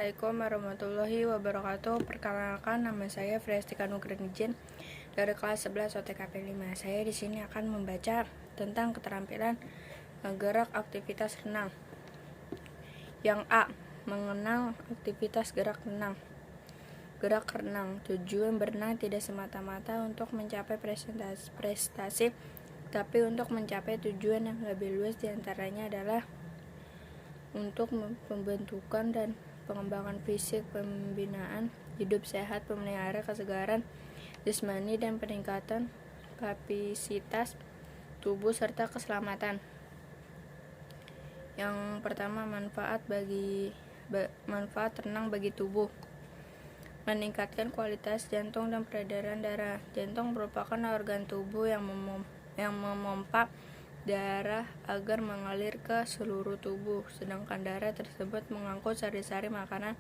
Assalamualaikum warahmatullahi wabarakatuh. Perkenalkan, nama saya Friastika Nugrenijen dari kelas 11 OTKP 5. Saya di sini akan membaca tentang keterampilan gerak aktivitas renang. Yang A, mengenal aktivitas gerak renang. Gerak renang, tujuan berenang tidak semata-mata untuk mencapai prestasi, tapi untuk mencapai tujuan yang lebih luas, diantaranya adalah untuk pembentukan dan pengembangan fisik, pembinaan hidup sehat, pemelihara kesegaran jasmani, dan peningkatan kapasitas tubuh serta keselamatan. Yang pertama, manfaat renang bagi tubuh. Meningkatkan kualitas jantung dan peredaran darah. Jantung merupakan organ tubuh yang memompa darah agar mengalir ke seluruh tubuh, sedangkan darah tersebut mengangkut sari-sari makanan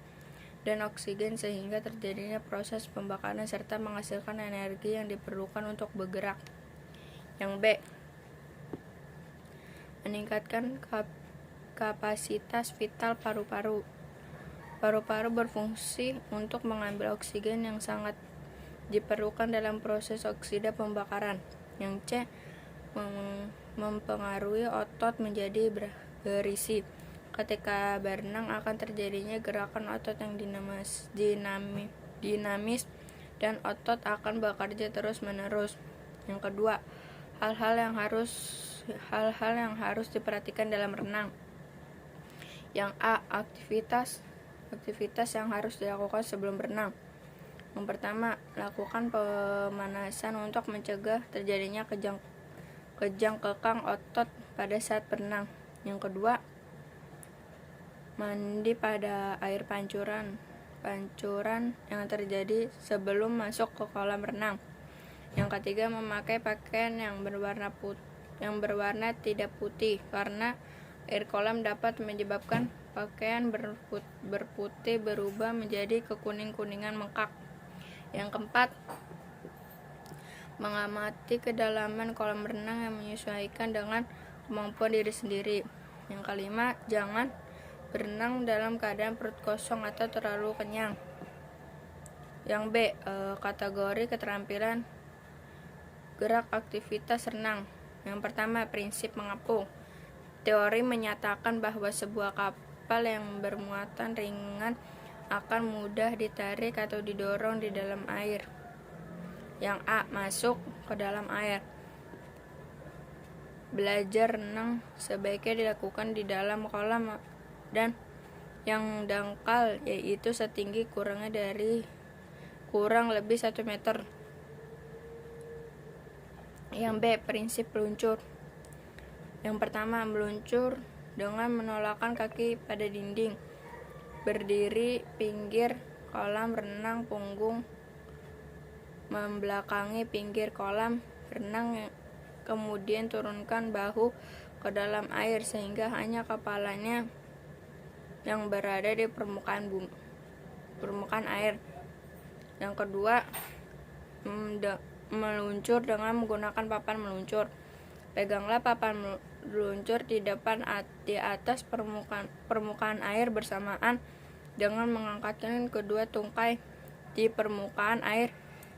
dan oksigen sehingga terjadinya proses pembakaran serta menghasilkan energi yang diperlukan untuk bergerak. Yang B, meningkatkan kapasitas vital paru-paru. Paru-paru berfungsi untuk mengambil oksigen yang sangat diperlukan dalam proses oksida pembakaran. Yang C, mempengaruhi otot menjadi berisi. Ketika berenang akan terjadinya gerakan otot yang dinamis dan otot akan bekerja terus-menerus. Yang kedua, hal-hal yang harus diperhatikan dalam renang. Yang A, aktivitas yang harus dilakukan sebelum berenang. Yang pertama, lakukan pemanasan untuk mencegah terjadinya kejang-kekang otot pada saat berenang. Yang kedua, mandi pada air pancuran yang terjadi sebelum masuk ke kolam renang. Yang ketiga, memakai pakaian yang berwarna tidak putih, karena air kolam dapat menyebabkan pakaian berputih berubah menjadi kekuning-kuningan mengkak. Yang keempat, mengamati kedalaman kolam renang yang menyesuaikan dengan kemampuan diri sendiri. Yang kelima, jangan berenang dalam keadaan perut kosong atau terlalu kenyang. Yang B, kategori keterampilan gerak aktivitas renang. Yang pertama, prinsip mengapung. Teori menyatakan bahwa sebuah kapal yang bermuatan ringan akan mudah ditarik atau didorong di dalam air. Yang A, masuk ke dalam air. Belajar renang sebaiknya dilakukan di dalam kolam dan yang dangkal, yaitu setinggi kurang lebih 1 meter. Yang B, prinsip peluncur. Yang pertama, meluncur dengan menolakkan kaki pada dinding. Berdiri pinggir kolam renang, punggung membelakangi pinggir kolam renang, kemudian turunkan bahu ke dalam air sehingga hanya kepalanya yang berada di permukaan air. Yang kedua, meluncur dengan menggunakan papan meluncur. Peganglah papan meluncur di atas permukaan air bersamaan dengan mengangkatkan kedua tungkai di permukaan air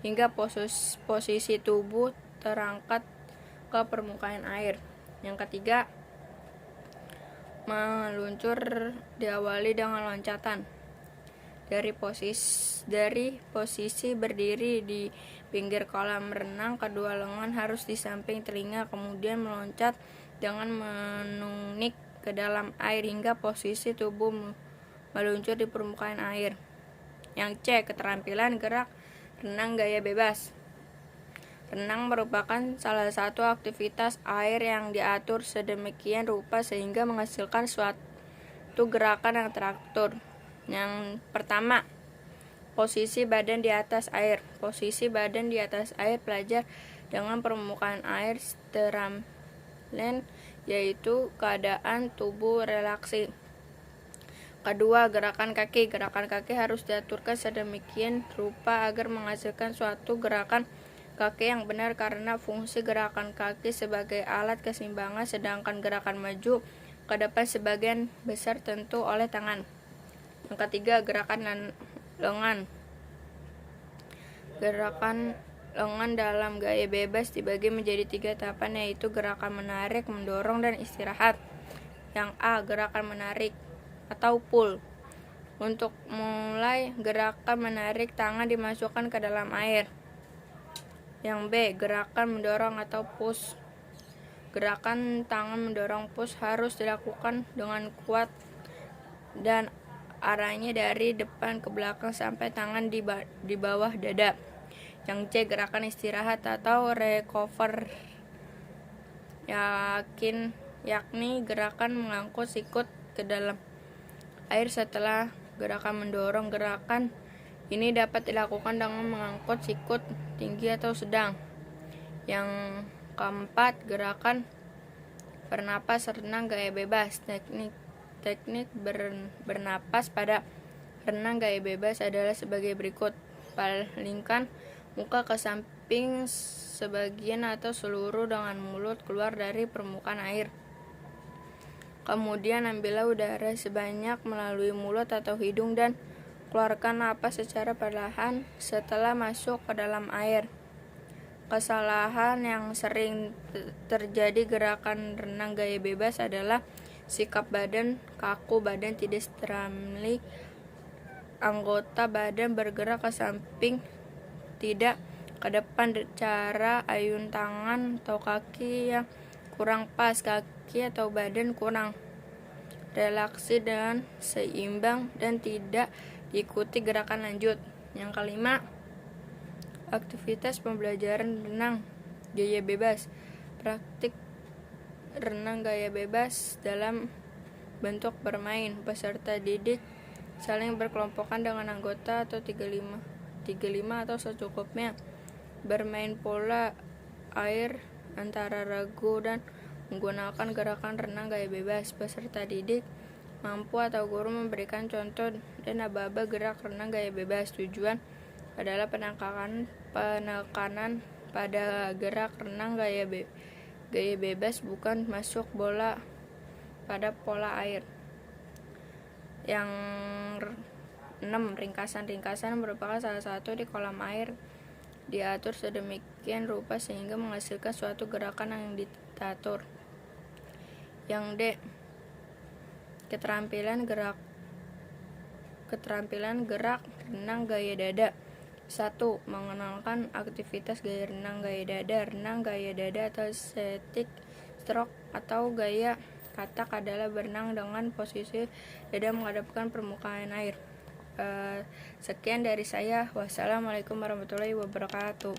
hingga posisi tubuh terangkat ke permukaan air. Yang ketiga, meluncur diawali dengan loncatan. Dari posisi berdiri di pinggir kolam renang, kedua lengan harus di samping telinga, kemudian meloncat dengan menunggik ke dalam air hingga posisi tubuh meluncur di permukaan air. Yang C, keterampilan gerak renang gaya bebas. Renang merupakan salah satu aktivitas air yang diatur sedemikian rupa sehingga menghasilkan suatu gerakan yang teratur. Yang pertama, posisi badan di atas air. Posisi badan di atas air pelajar dengan permukaan air sterile, yaitu keadaan tubuh relaksi. Kedua, gerakan kaki. Gerakan kaki harus diaturkan sedemikian rupa agar menghasilkan suatu gerakan kaki yang benar, karena fungsi gerakan kaki sebagai alat keseimbangan, sedangkan gerakan maju ke depan sebagian besar tentu oleh tangan. Yang ketiga, lengan. Gerakan lengan dalam gaya bebas dibagi menjadi 3 tahapan, yaitu gerakan menarik, mendorong, dan istirahat. Yang A, gerakan menarik atau pull. Untuk mulai gerakan menarik, tangan dimasukkan ke dalam air. Yang B, gerakan mendorong atau push. Gerakan tangan mendorong push harus dilakukan dengan kuat dan arahnya dari depan ke belakang sampai tangan di bawah dada. Yang C, gerakan istirahat atau recover, yakni gerakan mengangkut sikut ke dalam air setelah gerakan mendorong. Gerakan ini dapat dilakukan dengan mengangkut sikut tinggi atau sedang. Yang keempat, gerakan bernapas renang gaya bebas. Teknik bernapas pada renang gaya bebas adalah sebagai berikut. Palingkan muka ke samping sebagian atau seluruh dengan mulut keluar dari permukaan air. Kemudian ambillah udara sebanyak melalui mulut atau hidung dan keluarkan napas secara perlahan setelah masuk ke dalam air. Kesalahan yang sering terjadi gerakan renang gaya bebas adalah sikap badan kaku, badan tidak stramli, anggota badan bergerak ke samping tidak ke depan, cara ayun tangan atau kaki yang kurang pas, kaki atau badan kurang relaksi dan seimbang dan tidak diikuti gerakan lanjut. Yang kelima, aktivitas pembelajaran renang gaya bebas. Praktik renang gaya bebas dalam bentuk bermain. Peserta didik saling berkelompokan dengan anggota atau 35 atau secukupnya. Bermain pola air antara ragu dan menggunakan gerakan renang gaya bebas. Peserta didik mampu atau guru memberikan contoh dan aba-aba gerak renang gaya bebas. Tujuan adalah penekanan pada gerak renang gaya bebas, bukan masuk bola pada pola air. Yang 6, ringkasan merupakan salah satu di kolam air diatur sedemikian rupa sehingga menghasilkan suatu gerakan yang diatur. Yang D, keterampilan gerak renang gaya dada. 1. Mengenalkan aktivitas gaya renang gaya dada. Renang gaya dada atau static stroke atau gaya katak adalah berenang dengan posisi dada menghadapkan permukaan air. Sekian dari saya. Wassalamualaikum warahmatullahi wabarakatuh.